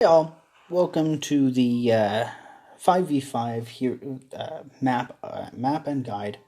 Hey all, welcome to the 5v5 here map and guide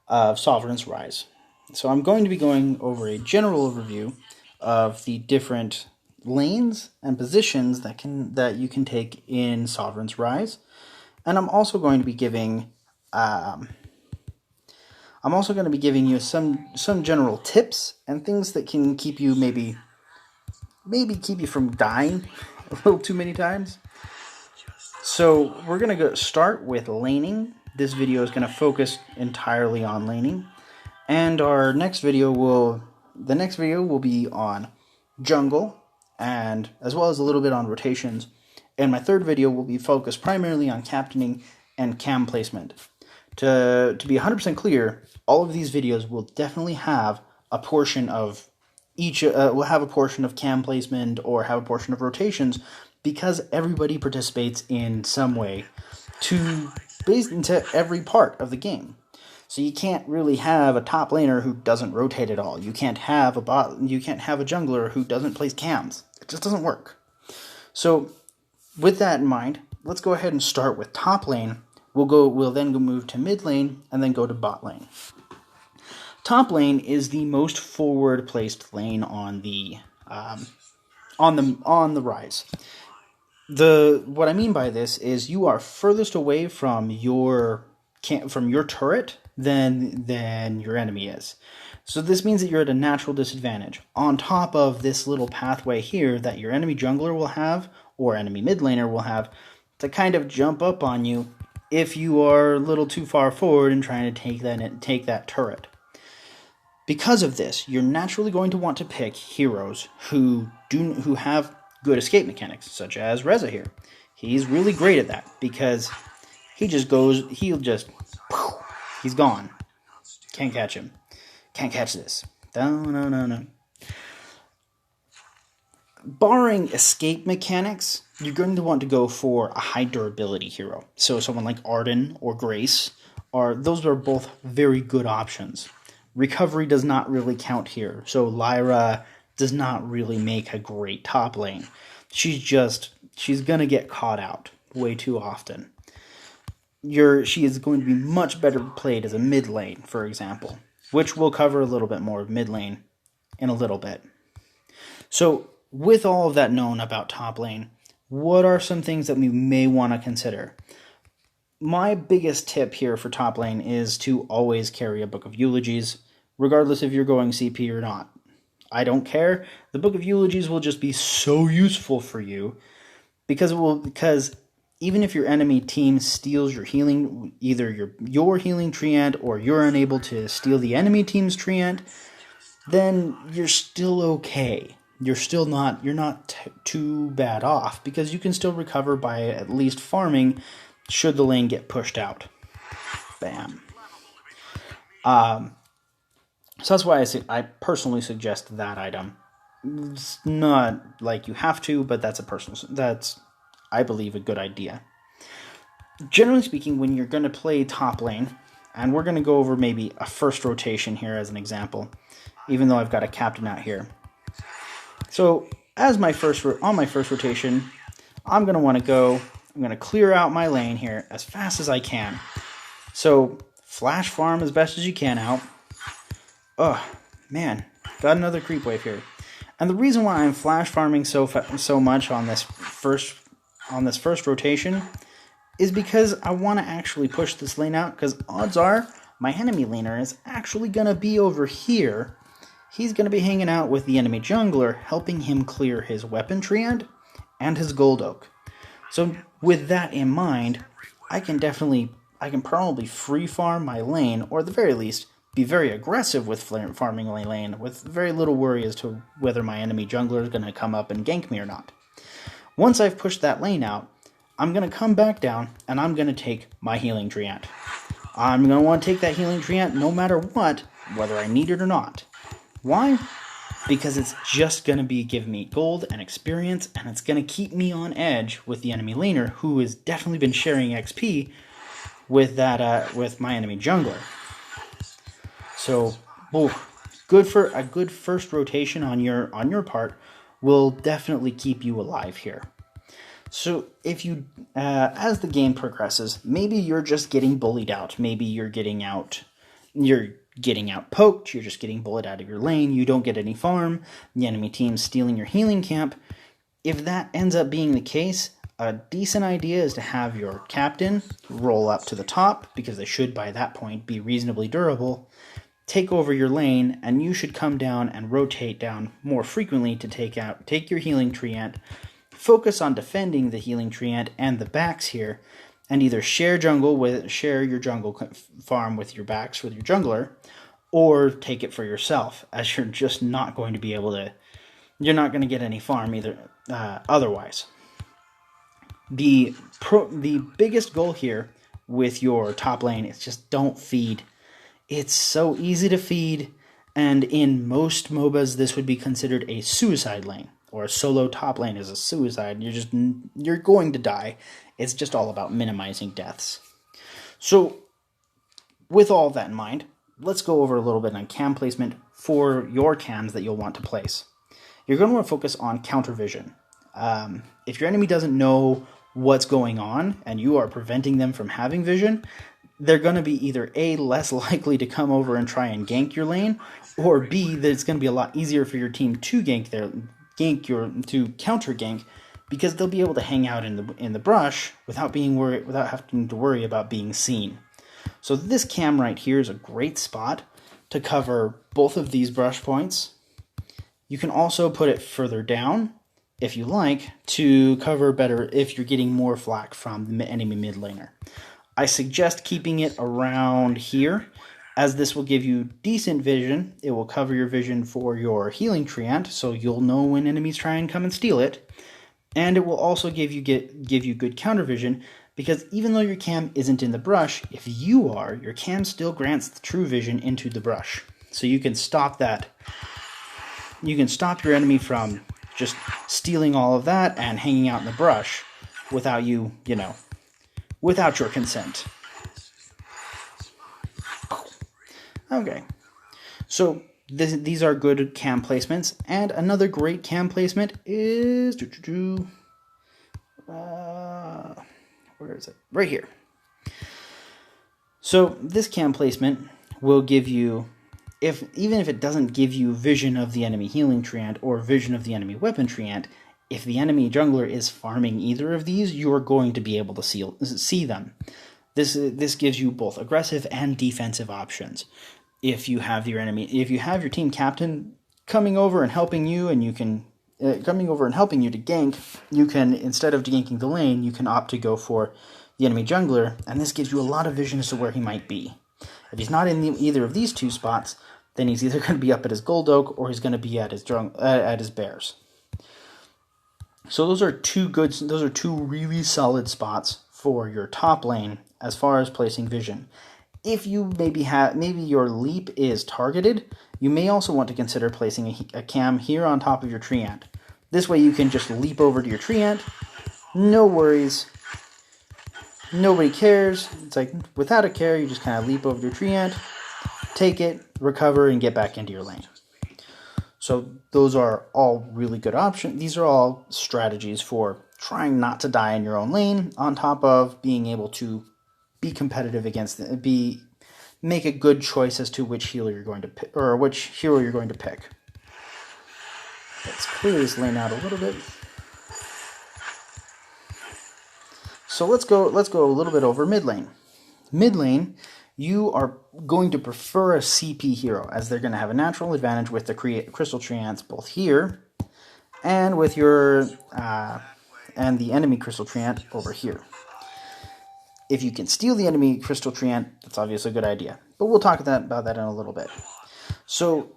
of Sovereign's Rise. So I'm going to be going over a general overview of the different lanes and positions that you can take in Sovereign's Rise, and I'm also going to be giving you some general tips and things that can keep you maybe keep you from dying a little too many times. So we're going to start with laning. This video is going to focus entirely on laning. And the next video will be on jungle, and as well as a little bit on rotations. And my third video will be focused primarily on captaining and cam placement. To be 100% clear, all of these videos will definitely have a portion of each, will have a portion of cam placement or have a portion of rotations, because everybody participates in some way based into every part of the game. So you can't really have a top laner who doesn't rotate at all. You can't have a jungler who doesn't place cams. It just doesn't work. So with that in mind, let's go ahead and start with top lane. We'll then move to mid lane and then go to bot lane. Top lane is the most forward placed lane on the rise. What I mean by this is you are furthest away from your turret than your enemy is. So this means that you're at a natural disadvantage. On top of this little pathway here that your enemy jungler will have, or enemy mid laner will have, to kind of jump up on you if you are a little too far forward and trying to take that turret. Because of this, you're naturally going to want to pick heroes who have good escape mechanics, such as Reza here. He's really great at that because he's gone. Can't catch him. Can't catch this. No. Barring escape mechanics, you're going to want to go for a high durability hero. So someone like Arden or Grace, those are both very good options. Recovery does not really count here, so Lyra does not really make a great top lane. She's gonna get caught out way too often. She is going to be much better played as a mid lane, for example, which we'll cover a little bit more of mid lane in a little bit. So with all of that known about top lane, what are some things that we may want to consider? My biggest tip here for top lane is to always carry a Book of Eulogies, regardless if you're going CP or not. I don't care. The Book of Eulogies will just be so useful for you because even if your enemy team steals your healing, either your healing treant or you're unable to steal the enemy team's treant, then you're still okay. You're not too bad off because you can still recover by at least farming should the lane get pushed out. Bam. So that's why I personally suggest that item. It's not like you have to, but that's I believe a good idea. Generally speaking, when you're going to play top lane, and we're going to go over maybe a first rotation here as an example, even though I've got a captain out here. So on my first rotation, I'm going to clear out my lane here as fast as I can. So flash farm as best as you can out. Oh man, got another creep wave here. And the reason why I'm flash farming so much on this first rotation is because I want to actually push this lane out, because odds are my enemy laner is actually going to be over here. He's going to be hanging out with the enemy jungler, helping him clear his weapon treant and his gold oak. So with that in mind, I can probably free farm my lane, or at the very least be very aggressive with farming my lane with very little worry as to whether my enemy jungler is going to come up and gank me or not. Once I've pushed that lane out, I'm going to come back down and I'm going to take my healing treant. I'm going to want to take that healing treant no matter what, whether I need it or not. Why? Because it's just going to give me gold and experience, and it's going to keep me on edge with the enemy laner, who has definitely been sharing XP with my enemy jungler. So, a good first rotation on your part will definitely keep you alive here. So if you, as the game progresses, maybe you're just getting bullied out. Maybe you're getting out poked, you're just getting bullied out of your lane, you don't get any farm, the enemy team's stealing your healing camp. If that ends up being the case, a decent idea is to have your captain roll up to the top, because they should by that point be reasonably durable, take over your lane, and you should come down and rotate down more frequently to take your healing treant, focus on defending the healing treant and the backs here, and either share your jungle farm with your backs with your jungler, or take it for yourself, as you're just not going to be able to. You're not going to get any farm either. Otherwise, the biggest goal here with your top lane is just don't feed. It's so easy to feed, and in most MOBAs, this would be considered a suicide lane, or a solo top lane is a suicide. You're going to die. It's just all about minimizing deaths. So, with all that in mind, let's go over a little bit on cam placement for your cams that you'll want to place. You're going to want to focus on counter vision. If your enemy doesn't know what's going on and you are preventing them from having vision, they're going to be either A, less likely to come over and try and gank your lane, or B, that it's going to be a lot easier for your team to counter gank, because they'll be able to hang out in the brush without having to worry about being seen. So this cam right here is a great spot to cover both of these brush points. You can also put it further down if you like to cover better if you're getting more flak from the enemy mid laner. I suggest keeping it around here, as this will give you decent vision. It will cover your vision for your healing treant, so you'll know when enemies try and come and steal it. And it will also give you good counter vision, because even though your cam isn't in the brush, if you are, your cam still grants the true vision into the brush. So you can stop that. You can stop your enemy from just stealing all of that and hanging out in the brush without without your consent. Okay, so these are good cam placements, and another great cam placement is where is it? Right here. So this cam placement will give you, even if it doesn't give you vision of the enemy healing treant or vision of the enemy weapon treant, if the enemy jungler is farming either of these, you're going to be able to see them. This gives you both aggressive and defensive options. If you have your team captain coming over and helping you, and helping you to gank, you can, instead of ganking the lane, you can opt to go for the enemy jungler, and this gives you a lot of vision as to where he might be. If he's not in either of these two spots, then he's either going to be up at his gold oak or he's going to be at his bears. So those are two really solid spots for your top lane as far as placing vision. If you maybe your leap is targeted, you may also want to consider placing a cam here on top of your treant. This way you can just leap over to your treant, no worries, nobody cares. It's like, without a care, you just kind of leap over your treant, take it, recover, and get back into your lane. So those are all really good options. These are all strategies for trying not to die in your own lane, on top of being able to be competitive make a good choice as to which healer you're going to pick, or which hero you're going to pick. Let's clear this lane out a little bit. So let's go a little bit over mid lane. Mid lane, you are going to prefer a CP hero, as they're going to have a natural advantage with the crystal treants both here, and with your and the enemy crystal treant over here. If you can steal the enemy crystal treant, that's obviously a good idea, but we'll talk about that in a little bit. So,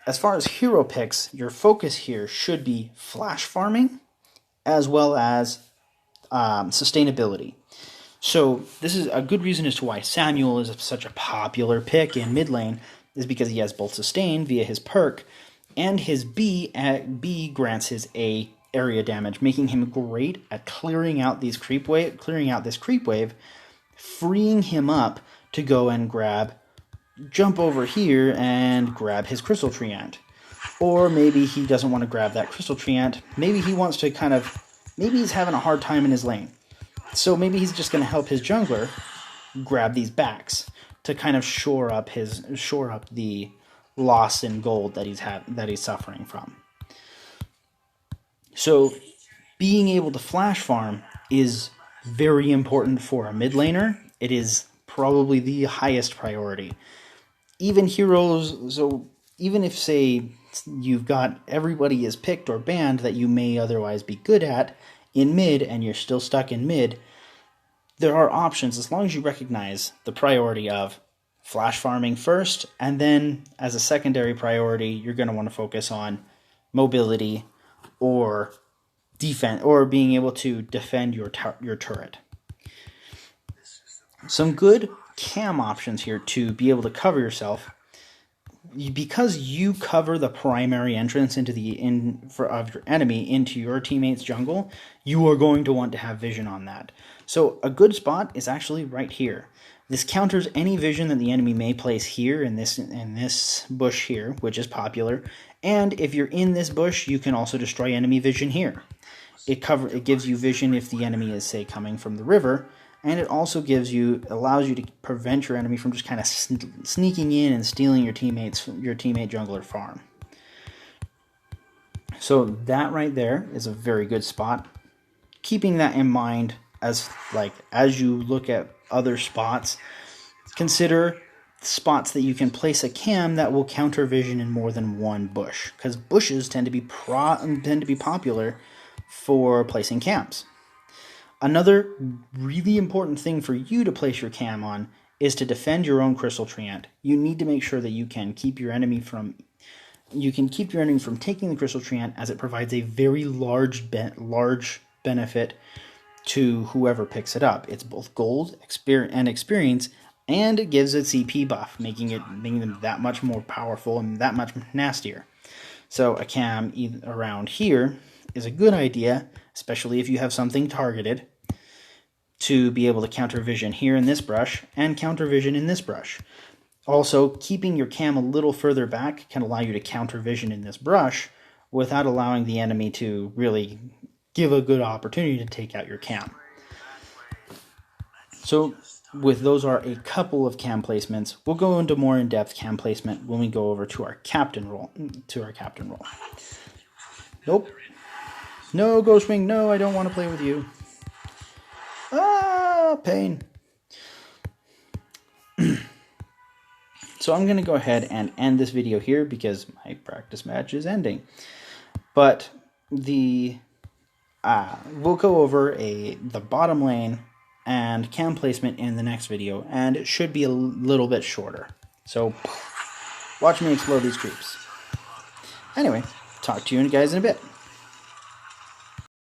as far as hero picks, your focus here should be flash farming, as well as sustainability. So this is a good reason as to why Samuel is such a popular pick in mid lane, is because he has both sustain via his perk, and his B grants his A area damage, making him great at clearing out this creep wave, freeing him up to go and jump over here and grab his crystal treant. Or maybe he doesn't want to grab that crystal treant. Maybe he wants to kind of maybe he's having a hard time in his lane. So maybe he's just going to help his jungler grab these backs to kind of shore up the loss in gold that he's suffering from. So being able to flash farm is very important for a mid laner. It is probably the highest priority. Even heroes, so even if, say, you've got everybody is picked or banned that you may otherwise be good at in mid and you're still stuck in mid, there are options as long as you recognize the priority of flash farming first, and then as a secondary priority, you're going to want to focus on mobility or defense, or being able to defend your turret. Some good cam options here to be able to cover yourself. Because you cover the primary entrance into of your enemy into your teammate's jungle, you are going to want to have vision on that. So a good spot is actually right here. This counters any vision that the enemy may place here in this bush here, which is popular. And if you're in this bush, you can also destroy enemy vision here. It gives you vision if the enemy is, say, coming from the river, and it also allows you to prevent your enemy from just kind of sneaking in and stealing your teammate jungler farm. So that right there is a very good spot. Keeping that in mind as you look at other spots, consider spots that you can place a cam that will counter vision in more than one bush, because bushes tend to be popular for placing cams. Another really important thing for you to place your cam on is to defend your own crystal treant. You need to make sure that you can keep your enemy from taking the crystal treant, as it provides a very large benefit to whoever picks it up. It's both gold and experience, and it gives it CP buff, making them that much more powerful and that much nastier. So a cam around here is a good idea, especially if you have something targeted, to be able to counter vision here in this brush and counter vision in this brush. Also, keeping your cam a little further back can allow you to counter vision in this brush without allowing the enemy to really give a good opportunity to take out your cam. So those are a couple of cam placements. We'll go into more in-depth cam placement when we go over to our captain role. Nope. No, Ghostwing, no, I don't want to play with you. Ah, pain. So I'm going to go ahead and end this video here because my practice match is ending. But we'll go over the bottom lane and cam placement in the next video, and it should be a little bit shorter. So watch me explode these creeps. Anyway, talk to you guys in a bit.